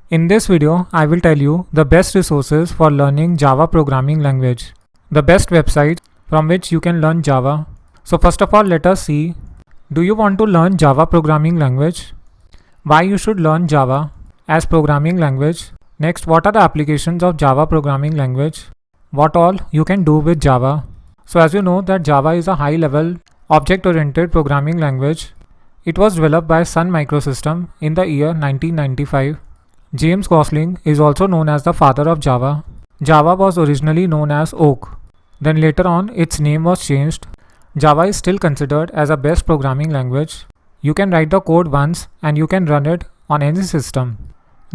In this video, I will tell you the best resources for learning Java programming language, the best websites from which you can learn Java. So first of all, let us see, do you want to learn Java programming language? Why you should learn Java as programming language? Next, what are the applications of Java programming language? What all you can do with Java? So as you know that Java is a high-level object-oriented programming language. It was developed by Sun Microsystem in the year 1995. James Gosling is also known as the father of Java. Java was originally known as Oak. Then later on its name was changed. Java is still considered as a best programming language. You can write the code once and you can run it on any system.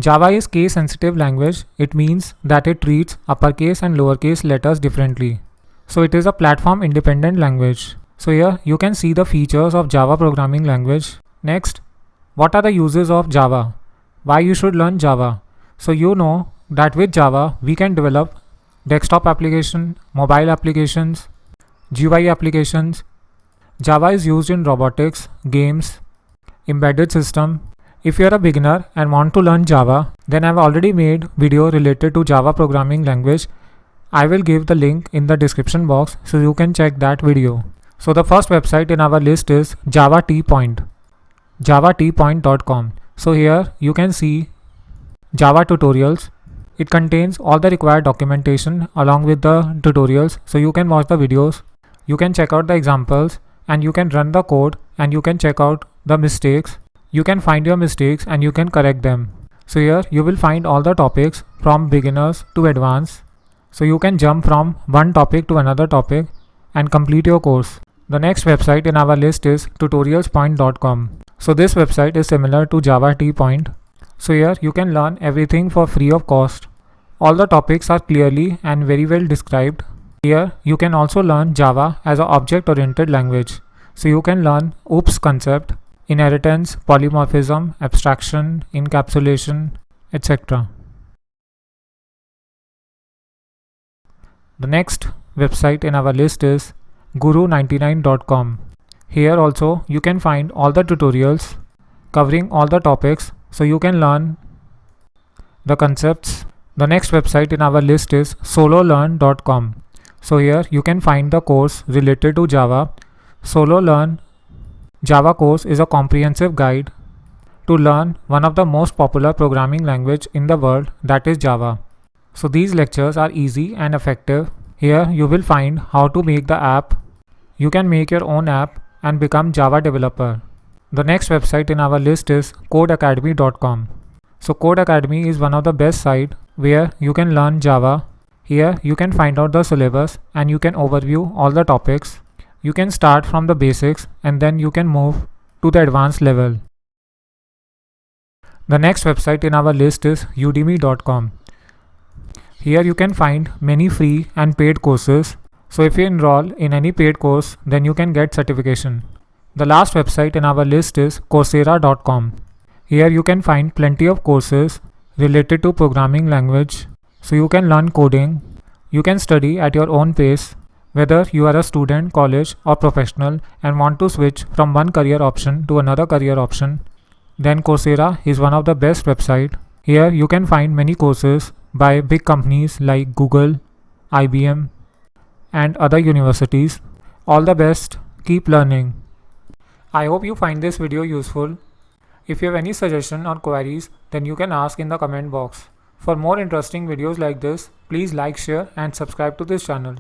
Java is case sensitive language. It means that it treats uppercase and lowercase letters differently. So it is a platform independent language. So here you can see the features of Java programming language. Next, what are the uses of Java? Why you should learn Java? So you know that with Java we can develop desktop application, mobile applications, GUI applications. Java is used in robotics, games, embedded system. If you are a beginner and want to learn Java, then I have already made video related to Java programming language. I will give the link in the description box so you can check that video. So the first website in our list is Java T-Point, javatpoint.com. So here you can see Java tutorials. It contains all the required documentation along with the tutorials. So you can watch the videos, you can check out the examples, and you can run the code, and you can check out the mistakes. You can find your mistakes and you can correct them. So here you will find all the topics from beginners to advanced. So you can jump from one topic to another topic and complete your course. The next website in our list is tutorialspoint.com. So this website is similar to Java T-Point. So here you can learn everything for free of cost. All the topics are clearly and very well described. Here you can also learn Java as an object-oriented language. So you can learn OOPS concept, inheritance, polymorphism, abstraction, encapsulation, etc. The next website in our list is guru99.com. Here also you can find all the tutorials covering all the topics, so you can learn the concepts. The next website in our list is sololearn.com. So here you can find the course related to Java. SoloLearn Java course is a comprehensive guide to learn one of the most popular programming language in the world, that is Java. So these lectures are easy and effective. Here you will find how to make the app. You can make your own app and become Java developer. The next website in our list is codeacademy.com. So Code Academy is one of the best sites where you can learn Java. Here you can find out the syllabus and you can overview all the topics. You can start from the basics and then you can move to the advanced level. The next website in our list is udemy.com. Here you can find many free and paid courses. So if you enroll in any paid course, then you can get certification. The last website in our list is coursera.com. Here you can find plenty of courses related to programming language. So you can learn coding. You can study at your own pace. Whether you are a student, college or professional and want to switch from one career option to another career option, then Coursera is one of the best websites. Here you can find many courses by big companies like Google, IBM and other universities. All the best. Keep learning. I hope you find this video useful. If you have any suggestion or queries, then you can ask in the comment box. For more interesting videos like this, please like, share and subscribe to this channel.